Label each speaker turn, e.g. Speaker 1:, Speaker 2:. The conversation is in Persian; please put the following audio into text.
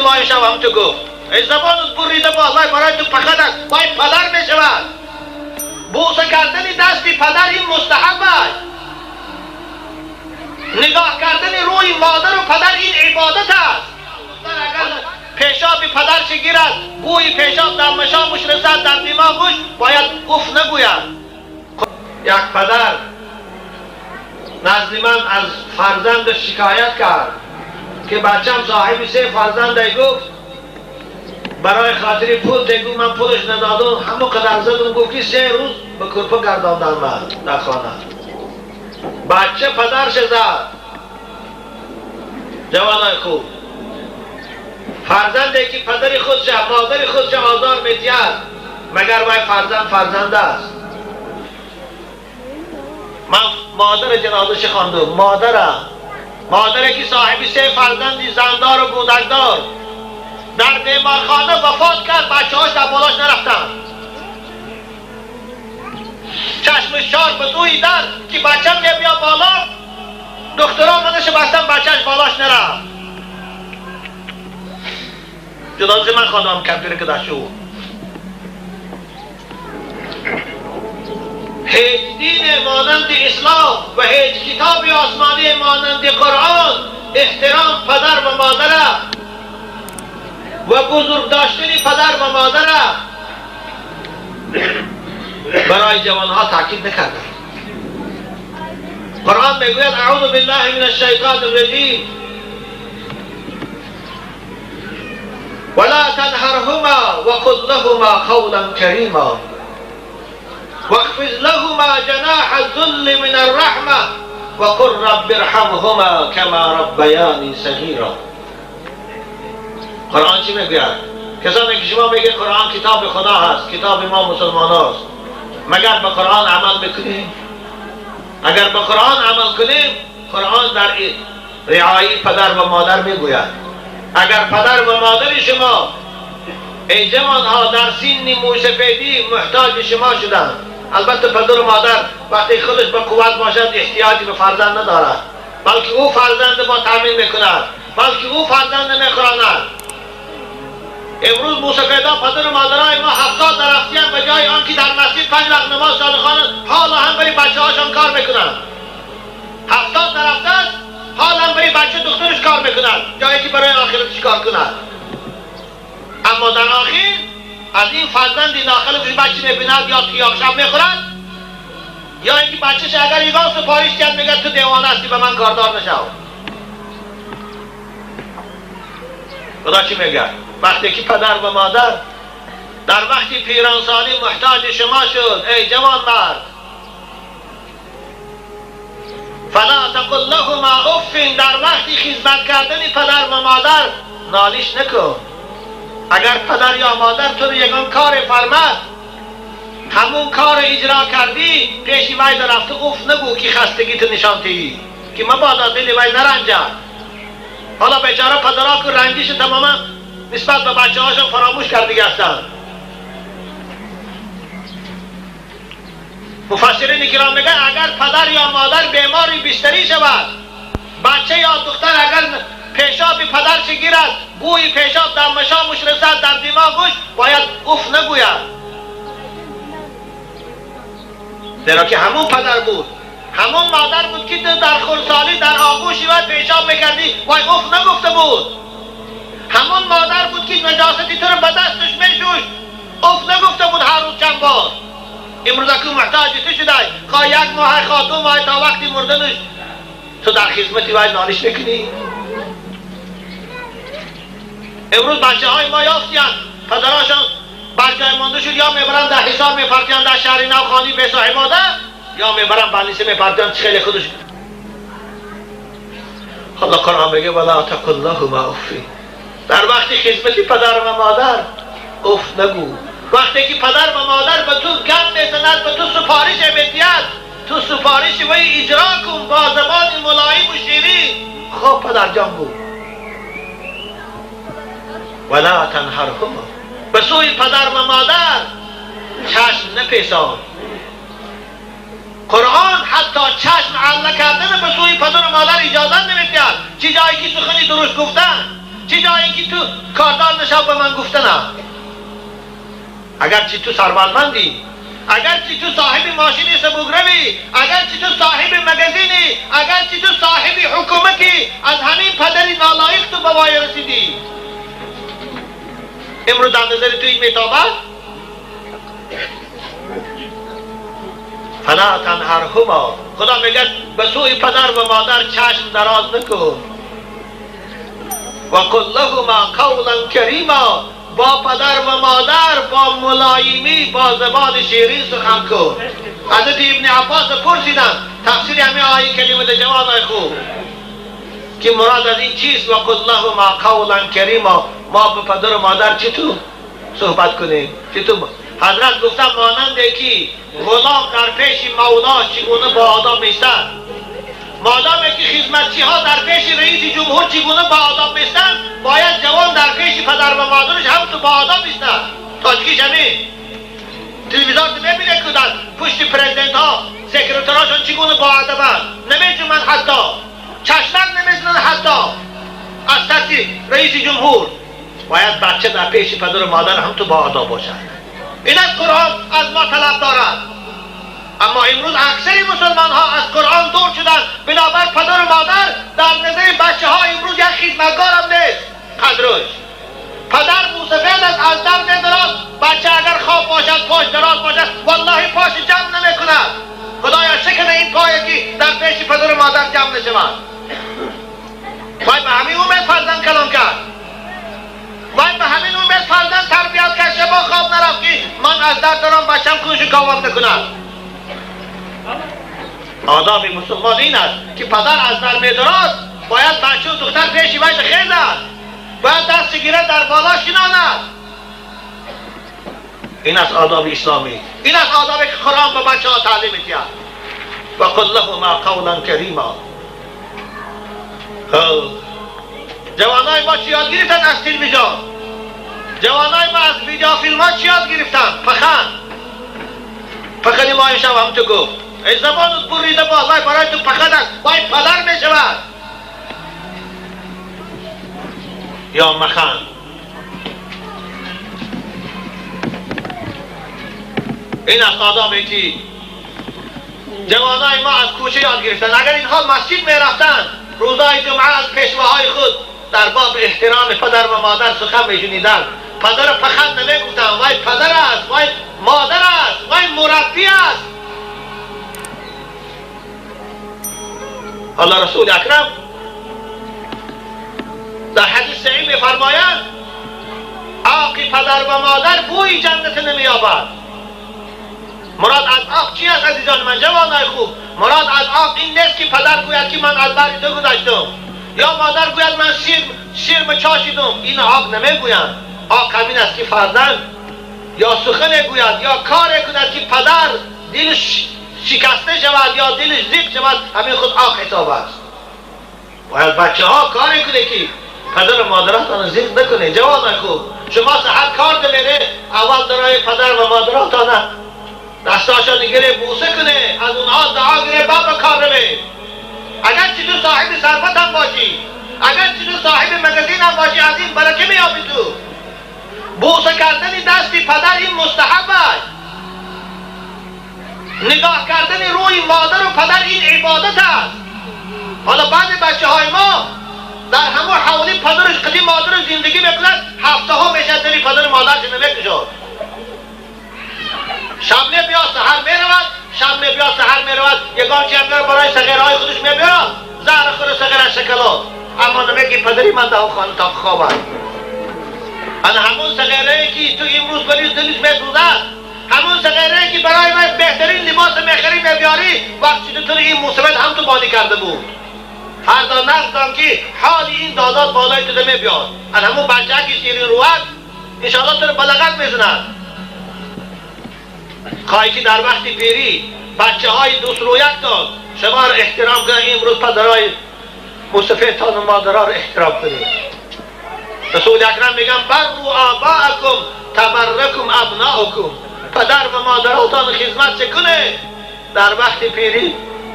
Speaker 1: مایش هم تو گفت ای زبانت بریده والله برای تو فقط باید پدر میشود. بوسه کردن دستی پدر این مستحب است. نگاه کردن روی مادر و پدر این عبادت است. اگر پیشاب پدرش گیرد بوی پیشاب در مشامش رسد در دماغش باید اف نگوید. یک پدر نزد من از فرزندش شکایت کرد که بچم صاحب 3 فرزنده گفت برای خاطر پول دیگو من پولش ندادم همو قدر زدم گفت که 3 روز به کرپا گرداندن من در خانه. بچه پدرش زد. جوانای خوب فرزنده که پدر خودش مادر خودش آزار میدید مگر وای فرزند است. من مادر جنازش خواندم. مادره که صاحب 3 فرزندی زندار و کودکدار در بیمارخانه وفات کرد. بچه هاش در بالاش نرفتن. چشمش چار به توی در که بچم بیا بالا. دکترها منش بستن بچهش بالاش نرفت. جنازه من خواندم کبیر که داشو. هیچ دین مانند اسلام و هیچ کتاب آسمانی مانند قرآن احترام پدر و مادر و بزرگ داشتن پدر و مادر برای جوانها تاکید نکرده. قرآن میگوید اعوذ بالله من الشیطان الرجیم ولا تنهرهما وقل لهما قولا کریما واخفض لهما جناح الذل من الرحمة وقل رب ارحمهما كما ربياني صغيرا. قرآن چی میگه؟ کسانی که شما میگه قرآن کتاب خدا هست، کتاب ما مسلمان هست، مگر به قرآن عمل میکنیم؟ اگر به قرآن عمل کنیم قرآن در رعایت پدر و مادر میگوید. اگر پدر و مادر شما ای جوانها در سن موسفیدی محتاج شما شدند، البته پدر و مادر وقتی خودش به قوت باشد احتیاجی به فرزند ندارد، بلکه او فرزند ما تامین میکند، بلکه او فرزند میخواند. امروز موسفیدا پدر و مادرای ما 70 درفتیان به جای آنکه در مسجد 5 وقت نماز صادقانه حالا هم برای بچه هاشان کار میکنند. 70 درفت است حالا هم برای بچه دخترش کار میکنند جایی که برای آخرتش کار کند. اما در آخر از این فرزندی داخل بچه میبیند یا تیاق شب میخورد یا اینکه بچهش اگر ایگان سپارش کرد میگه تو دیوانه هستی به من کاردار نشو. خدا چی میگه؟ وقتی که پدر و مادر در وقتی پیرانسالی محتاج شما شد ای جوان مرد فلا تقل لهما اف، در وقتی خدمت کردن پدر و مادر نالیش نکن. اگر پدر یا مادر تو یگان کار فرمد همون کار اجرا کردی پیشی وای در رفته اف نگو که خستگی تو نشانتی که مبادا دلی وای نرنجد. حالا بیچاره پدرها که رنجیش تماما نسبت به بچه هاشون فراموش کردگی هستن. مفسرین کرام میگن اگر پدر یا مادر بیماری بستری شود بچه یا دختر اگر پیشاب پدرش گیرد بوی پیشاب در مشامش رسد در دماغش باید اف نگوید. زیرا که همون پدر بود همون مادر بود که در خردسالی در آغوشی و پیشاب میکردی وای اف نگفته بود. همون مادر بود که نجاستی تو رو به دستش میشوش اف نگفته بود هر روز چند بار. امروز که محتاج تو شده خواه 1 ماه خواه 2 ماه تا وقتی مردنش تو در خدمتی باید نالش میکنی. امروز بچه های ما یافتیان پدراشان برجای مانده شد یا میبرن در حصار میپرتیان در شهر نوخانی به صاحباده یا میبرن بلیسه میپرتیان خیلی خودش. خدا قرآن بگه ولا تقل لهما اف، در وقتی خدمتی پدر و مادر اف نگو. وقتی که پدر و مادر به تو گم میزند به تو سفارش میدید تو سفارش وی اجرا کن با زبان ملایم و شیرین. خب پدر جان بود ولا تنهرهما، به سوی پدر و مادر چشم نپیسان. قرآن حتی چشم علق کردن به سوی پدر و مادر اجازه نمیدهد. چه جایی که سخنی درست گفتن چه جایی که تو کاردار نشاب به من گفتنم؟ اگر چی تو ثروتمندی، اگر چی تو صاحب ماشینی سبکروی، اگر چی تو صاحب مگزینی، اگر چی تو صاحب حکومتی، از همین پدری نالایق تو به وای رسیدی. امروز در نظر تو این میتابد؟ فلا تنهرهما، خدا میگه به سوی پدر و مادر چشم دراز نکن. و قل لهما قولا کریما، با پدر و مادر با ملایمی با زبان شیرین سخن کن. حضرت ابن عباس پرسیدن تفسیر همین آیه کلمه جوانای خوب که مراد از این چیست؟ و قل لهما قولا کریما، ما به پدر و مادر چطور صحبت کنیم؟ چطور؟ حضرت گفتن ماننده که غلام در پیش مولاش چگونه با آداب میستن، مادامی که خدمتچی ها در پیش رئیس جمهور چگونه با آداب میستن، باید جوان در پیش پدر و مادرش هم تو با آداب میستن. تاجیکیش همین تلویزیون میبینه که در پشت پرزیدنت ها سکرتراشون چگونه با آدابن، نمیجومن، حتی چشمک نمیزنن، حتی از سطح رئیس جمهور. باید بچه در پیش پدر و مادر هم تو با آداب باشد. این از قرآن از ما طلب دارد. اما امروز اکثر مسلمان ها از قرآن دور شدن، بنابر پدر و مادر در نظر بچه ها امروز یک خدمتگار هم نیست قدرش. پدر موسفید از دم دراز، بچه اگر خواب باشد پاش دراز باشد والله پاش جمع نمی کند. خدایا شکنه این پایی که در پیش پدر و مادر جمع نشود. باید به همین امید فرزند کلام کرد، باید به همین امید فرزند تربیت کرد. شبا خواب نرفت که من از در دارم بچم کنشو کاوام نکند. آداب مسلمان این است که پدر از در میدراز باید بچه و دختر پیشی باید خیزد، باید دست گیره در بالا شناند. این است آداب اسلامی، این است آدابی که قرآن به بچه ها تعلیم می‌دهد. و قل لهما قولا کریما. جوانای ما چی یاد گرفتن از تلویزیون؟ جوانای ما از ویدیو فیلم ها چی یاد گرفتن؟ پخنی ما این شب هم تو گفت ای زبانت بریده والله برای تو پخد است، باید پدر می شود یا مخن. این از آدابی که جوانای ما از کوچه یاد گرفتن. اگر اینها مسجد می رفتن روزای جمعه از پیشواهای خود در باب احترام پدر و مادر سخن می شنیدن، پدر پخند نمی گفتن وای پدر است، وای مادر است، وای مربی است. الله رسول اکرم در حدیث صحیح می‌فرمایند عاق پدر و مادر بوی جنت نمی‌یابد. مراد از عاق چی است عزیزان من جوانای خوب؟ مراد از عاق این نیست که پدر گوید که من از بر تو گذشتم یا مادر گوید من شیر چاشیدم. این عاق نمیگویند. عاق همین است که فرزند یا سخن گوید یا کار کند که پدر دلش شکسته شود یا دلش زیق شود، همین خود عاق حساب است. باید بچه ها کار کنه که پدر و مادراتان زیق نکنه. جوانای خوب شما سحر کار دلیره اول درای پدر و مادراتان دستاشان گره بوسه کنه، از اونها دعا گره بابا کار روی. اگر چی تو صاحب ثروت هم باشی، اگر چی تو صاحب مگزین هم باشی، از این برکه میابی تو. بوسه کردن دستی پدر این مستحب است. نگاه کردن روی مادر و پدر این عبادت است. حالا بعد بچه های ما در همون حوالی پدرش قدیم مادرش زندگی میکنند، هفته ها میشه دلی پدر مادرش نمیکشد. شب میبیا سحر میرود، شب میبیا سحر میرود، یگان چی هم برای صغیرهای خودش میبیاد زهر خور صغیر شکلات، اما نمیگی پدری من در خانه تا خواب است. انا همون صغیره که تو امروز بری دلش میسوزد، همون صغیره که برای من بهترین لباس میخری میبیاری، وقتی تو این مصیبت هم تو بانی کرده بود. هر دا نقدم که حالی این دادات بالای تو میبیاد. انا همون بچه که شیرین روحت انشاءالله تو رو بلغت میزند. خواهی که در وقت پیری بچه های دوست رویک داد شما رو احترام کنید. امروز پدرهای مصطفیتان و مادرها رو احترام کنید. رسول اکرم میگن برو آباءکم تبرکم ابناؤکم، پدر و مادراتان خدمت کنه در وقت پیری